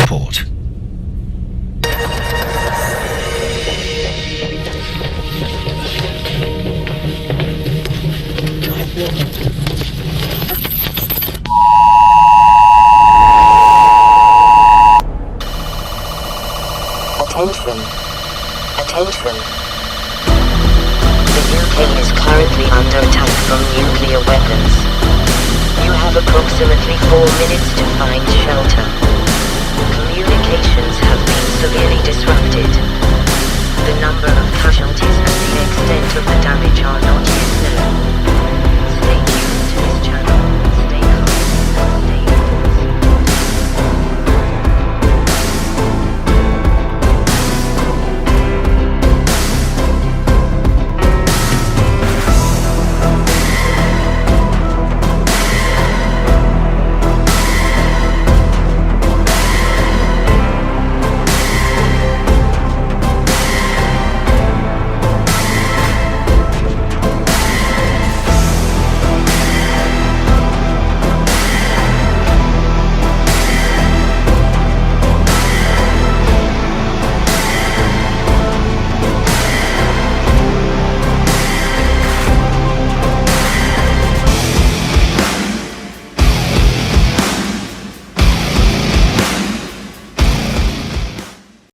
Port. Attention. Attention. The UK is currently under attack from nuclear weapons. You have approximately 4 minutes to find shelter. Communications have been severely disrupted. The number of casualties and the extent of the damage are not